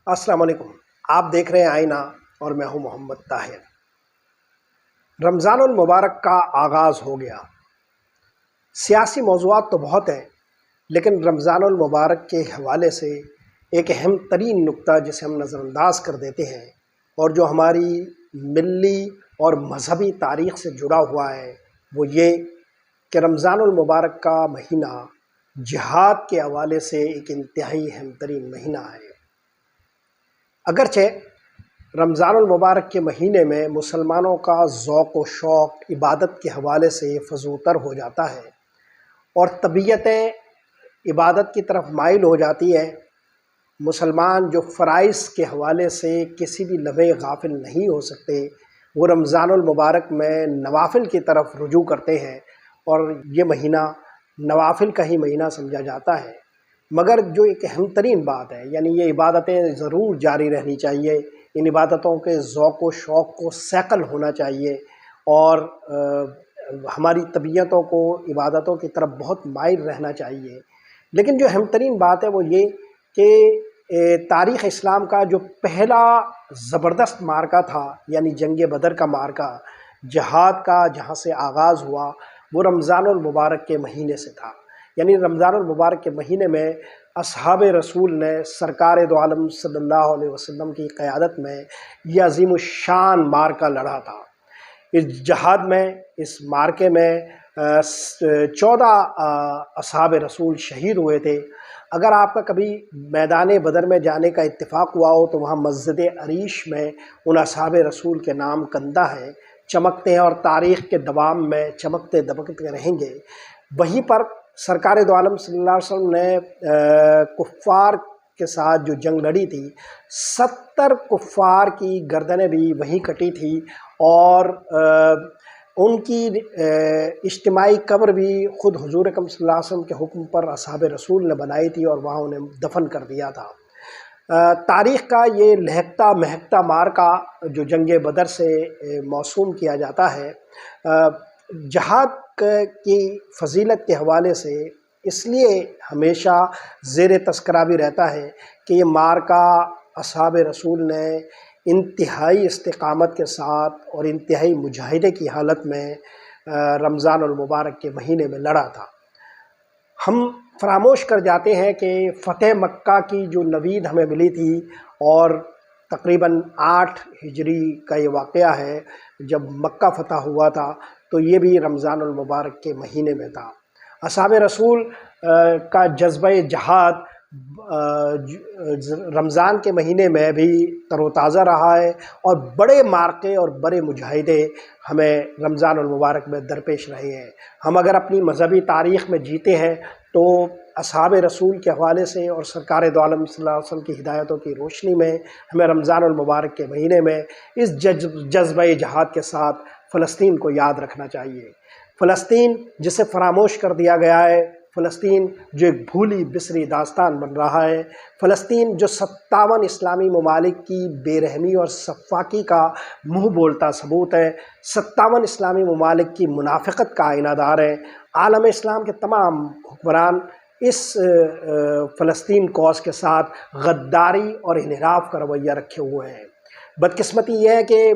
السلام علیکم۔ آپ دیکھ رہے ہیں آئینہ اور میں ہوں محمد طاہر۔ رمضان المبارک کا آغاز ہو گیا۔ سیاسی موضوعات تو بہت ہیں، لیکن رمضان المبارک کے حوالے سے ایک اہم ترین نقطہ جسے ہم نظر انداز کر دیتے ہیں اور جو ہماری ملی اور مذہبی تاریخ سے جڑا ہوا ہے وہ یہ کہ رمضان المبارک کا مہینہ جہاد کے حوالے سے ایک انتہائی اہم ترین مہینہ ہے۔ اگرچہ رمضان المبارک کے مہینے میں مسلمانوں کا ذوق و شوق عبادت کے حوالے سے فزوتر ہو جاتا ہے اور طبیعتیں عبادت کی طرف مائل ہو جاتی ہے، مسلمان جو فرائض کے حوالے سے کسی بھی لمحے غافل نہیں ہو سکتے، وہ رمضان المبارک میں نوافل کی طرف رجوع کرتے ہیں اور یہ مہینہ نوافل کا ہی مہینہ سمجھا جاتا ہے۔ مگر جو ایک اہم ترین بات ہے، یعنی یہ عبادتیں ضرور جاری رہنی چاہیے، ان عبادتوں کے ذوق و شوق کو صقل ہونا چاہیے اور ہماری طبیعتوں کو عبادتوں کی طرف بہت مائل رہنا چاہیے۔ لیکن جو اہم ترین بات ہے وہ یہ کہ تاریخ اسلام کا جو پہلا زبردست معرکہ تھا، یعنی جنگ بدر کا معرکہ، جہاد کا جہاں سے آغاز ہوا، وہ رمضان المبارک کے مہینے سے تھا۔ یعنی رمضان المبارک کے مہینے میں اصحاب رسول نے سرکار دو عالم صلی اللہ علیہ وسلم کی قیادت میں یہ عظیم الشان معرکہ لڑا تھا۔ اس جہاد میں، اس معرکے میں 14 اصحاب رسول شہید ہوئے تھے۔ اگر آپ کا کبھی میدان بدر میں جانے کا اتفاق ہوا ہو تو وہاں مسجد عریش میں ان اصحاب رسول کے نام کندہ ہیں، چمکتے ہیں اور تاریخ کے دوام میں چمکتے دمکتے رہیں گے۔ وہیں پر سرکار دو عالم صلی اللہ علیہ وسلم نے کفار کے ساتھ جو جنگ لڑی تھی، 70 کفار کی گردنیں بھی وہیں کٹی تھی اور ان کی اجتماعی قبر بھی خود حضور اکرم صلی اللہ علیہ وسلم کے حکم پر اصحاب رسول نے بنائی تھی اور وہاں انہیں دفن کر دیا تھا۔ تاریخ کا یہ لہکتا مہکتا معرکہ جو جنگ بدر سے موسوم کیا جاتا ہے، جہاد کی فضیلت کے حوالے سے اس لیے ہمیشہ زیر تذکرہ بھی رہتا ہے کہ یہ معرکہ اصحاب رسول نے انتہائی استقامت کے ساتھ اور انتہائی مجاہدے کی حالت میں رمضان المبارک کے مہینے میں لڑا تھا۔ ہم فراموش کر جاتے ہیں کہ فتح مکہ کی جو نوید ہمیں ملی تھی اور تقریباً 8 ہجری کا یہ واقعہ ہے جب مکہ فتح ہوا تھا، تو یہ بھی رمضان المبارک کے مہینے میں تھا۔ اصحاب رسول کا جذبہ جہاد رمضان کے مہینے میں بھی تر و تازہ رہا ہے اور بڑے معرکے اور بڑے مجاہدے ہمیں رمضان المبارک میں درپیش رہے ہیں۔ ہم اگر اپنی مذہبی تاریخ میں جیتے ہیں تو اصحاب رسول کے حوالے سے اور سرکار دو عالم صلی اللہ علیہ وسلم کی ہدایتوں کی روشنی میں ہمیں رمضان المبارک کے مہینے میں اس جذبہ جہاد کے ساتھ فلسطین کو یاد رکھنا چاہیے۔ فلسطین جسے فراموش کر دیا گیا ہے، فلسطین جو ایک بھولی بسری داستان بن رہا ہے، فلسطین جو 57 اسلامی ممالک کی بے رحمی اور سفاکی کا منہ بولتا ثبوت ہے، 57 اسلامی ممالک کی منافقت کا آئینہ دار ہے۔ عالم اسلام کے تمام حکمران اس فلسطین کوز کے ساتھ غداری اور انحراف کا رویہ رکھے ہوئے ہیں۔ بدقسمتی یہ ہے کہ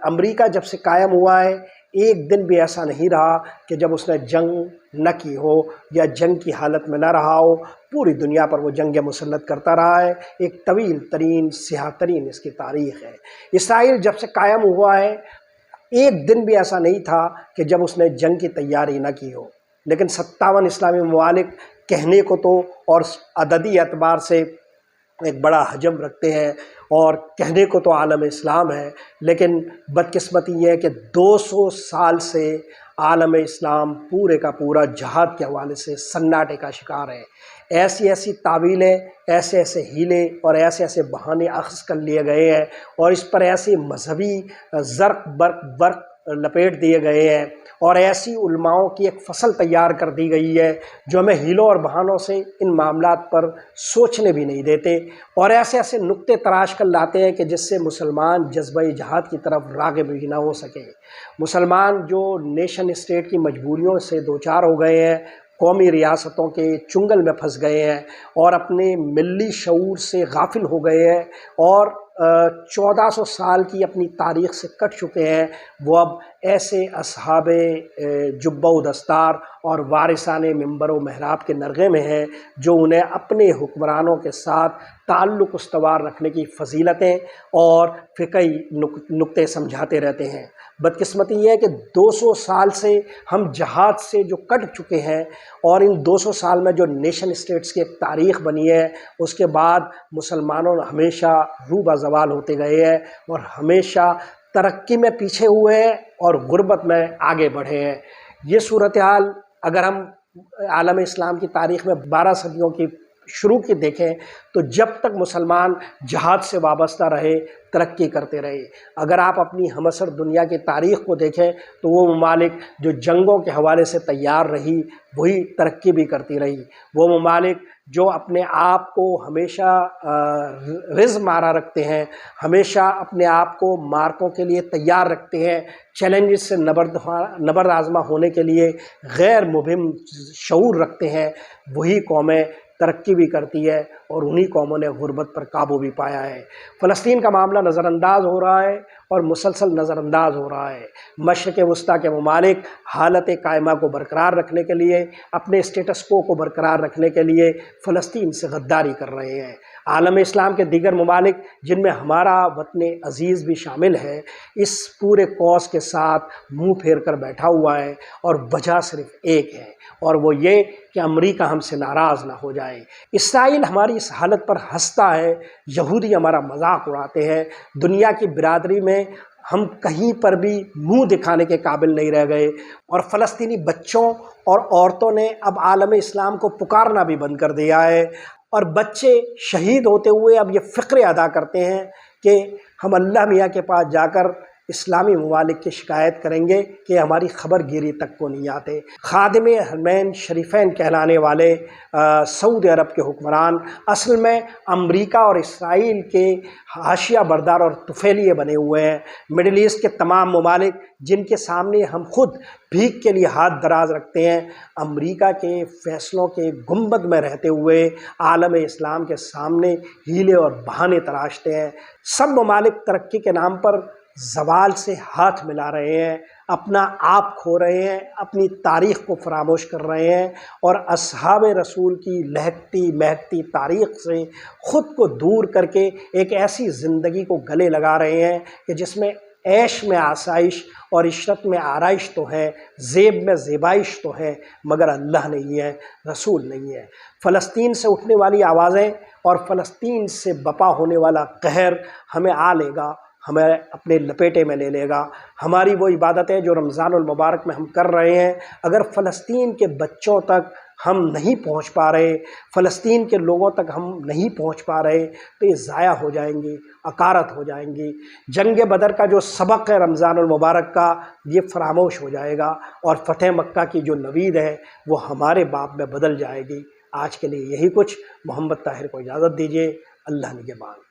امریکہ جب سے قائم ہوا ہے، ایک دن بھی ایسا نہیں رہا کہ جب اس نے جنگ نہ کی ہو یا جنگ کی حالت میں نہ رہا ہو۔ پوری دنیا پر وہ جنگ مسلط کرتا رہا ہے۔ ایک طویل ترین سیاہ ترین اس کی تاریخ ہے۔ اسرائیل جب سے قائم ہوا ہے، ایک دن بھی ایسا نہیں تھا کہ جب اس نے جنگ کی تیاری نہ کی ہو۔ لیکن 57 اسلامی ممالک کہنے کو تو اور عددی اعتبار سے ایک بڑا حجم رکھتے ہیں اور کہنے کو تو عالم اسلام ہے، لیکن بدقسمتی یہ ہے کہ 200 سال سے عالم اسلام پورے کا پورا جہاد کے حوالے سے سناٹے کا شکار ہے۔ ایسی ایسی تعویلیں، ایسے ایسے ہیلے اور ایسے ایسے بہانے اخذ کر لیے گئے ہیں اور اس پر ایسی مذہبی زرق برق لپیٹ دیے گئے ہیں اور ایسی علماؤں کی ایک فصل تیار کر دی گئی ہے جو ہمیں ہیلوں اور بہانوں سے ان معاملات پر سوچنے بھی نہیں دیتے اور ایسے ایسے نقطے تراش کر لاتے ہیں کہ جس سے مسلمان جذبہ جہاد کی طرف راغب بھی نہ ہو سکے۔ مسلمان جو نیشن اسٹیٹ کی مجبوریوں سے دوچار ہو گئے ہیں، قومی ریاستوں کے چنگل میں پھنس گئے ہیں اور اپنے ملی شعور سے غافل ہو گئے ہیں اور 1400 سال کی اپنی تاریخ سے کٹ چکے ہیں، وہ اب ایسے اصحاب جبہ و دستار اور وارثان منبر و محراب کے نرغے میں ہیں جو انہیں اپنے حکمرانوں کے ساتھ تعلق استوار رکھنے کی فضیلتیں اور فقہی نکتے سمجھاتے رہتے ہیں۔ بدقسمتی یہ ہے کہ 200 سال سے ہم جہاد سے جو کٹ چکے ہیں اور ان 200 سال میں جو نیشن اسٹیٹس کی ایک تاریخ بنی ہے، اس کے بعد مسلمانوں ہمیشہ روبہ زوال ہوتے گئے ہیں اور ہمیشہ ترقی میں پیچھے ہوئے ہیں اور غربت میں آگے بڑھے ہیں۔ یہ صورتحال اگر ہم عالم اسلام کی تاریخ میں 12 صدیوں کی شروع کی دیکھیں تو جب تک مسلمان جہاد سے وابستہ رہے ترقی کرتے رہے۔ اگر آپ اپنی ہمعصر دنیا کی تاریخ کو دیکھیں تو وہ ممالک جو جنگوں کے حوالے سے تیار رہی وہی ترقی بھی کرتی رہی۔ وہ ممالک جو اپنے آپ کو ہمیشہ رزق مارا رکھتے ہیں، ہمیشہ اپنے آپ کو مارکوں کے لیے تیار رکھتے ہیں، چیلنجز سے نبرد آزما ہونے کے لیے غیر مبہم شعور رکھتے ہیں، وہی قومیں ترقی بھی کرتی ہے اور انہی قوموں نے غربت پر قابو بھی پایا ہے۔ فلسطین کا معاملہ نظر انداز ہو رہا ہے اور مسلسل نظر انداز ہو رہا ہے۔ مشرق وسطیٰ کے ممالک حالت قائمہ کو برقرار رکھنے کے لیے، اپنے اسٹیٹس کو برقرار رکھنے کے لیے فلسطین سے غداری کر رہے ہیں۔ عالم اسلام کے دیگر ممالک جن میں ہمارا وطن عزیز بھی شامل ہے، اس پورے کوس کے ساتھ منہ پھیر کر بیٹھا ہوا ہے اور وجہ صرف ایک ہے اور وہ یہ کہ امریکہ ہم سے ناراض نہ ہو جائے۔ اسرائیل ہماری اس حالت پر ہنستا ہے، یہودی ہمارا مذاق اڑاتے ہیں، دنیا کی برادری میں ہم کہیں پر بھی منہ دکھانے کے قابل نہیں رہ گئے اور فلسطینی بچوں اور عورتوں نے اب عالم اسلام کو پکارنا بھی بند کر دیا ہے اور بچے شہید ہوتے ہوئے اب یہ فقرے ادا کرتے ہیں کہ ہم اللہ میاں کے پاس جا کر اسلامی ممالک کی شکایت کریں گے کہ ہماری خبر گیری تک کو نہیں آتے۔ خادم حرمین شریفین کہلانے والے سعودی عرب کے حکمران اصل میں امریکہ اور اسرائیل کے حاشیہ بردار اور طفیلیے بنے ہوئے ہیں۔ مڈل ایسٹ کے تمام ممالک جن کے سامنے ہم خود بھیک کے لیے ہاتھ دراز رکھتے ہیں، امریکہ کے فیصلوں کے گنبد میں رہتے ہوئے عالم اسلام کے سامنے ہیلے اور بہانے تراشتے ہیں۔ سب ممالک ترقی کے نام پر زوال سے ہاتھ ملا رہے ہیں، اپنا آپ کھو رہے ہیں، اپنی تاریخ کو فراموش کر رہے ہیں اور اصحاب رسول کی لہکتی مہکتی تاریخ سے خود کو دور کر کے ایک ایسی زندگی کو گلے لگا رہے ہیں کہ جس میں عیش میں آسائش اور عشرت میں آرائش تو ہے، زیب میں زیبائش تو ہے، مگر اللہ نہیں ہے، رسول نہیں ہے۔ فلسطین سے اٹھنے والی آوازیں اور فلسطین سے بپا ہونے والا قہر ہمیں آ لے گا، ہمیں اپنے لپیٹے میں لے لے گا۔ ہماری وہ عبادتیں جو رمضان المبارک میں ہم کر رہے ہیں، اگر فلسطین کے بچوں تک ہم نہیں پہنچ پا رہے، فلسطین کے لوگوں تک ہم نہیں پہنچ پا رہے تو یہ ضائع ہو جائیں گی، اکارت ہو جائیں گی۔ جنگ بدر کا جو سبق ہے رمضان المبارک کا، یہ فراموش ہو جائے گا اور فتح مکہ کی جو نوید ہے وہ ہمارے باب میں بدل جائے گی۔ آج کے لیے یہی کچھ۔ محمد طاہر کو اجازت دیجیے۔ اللہ نگہبان۔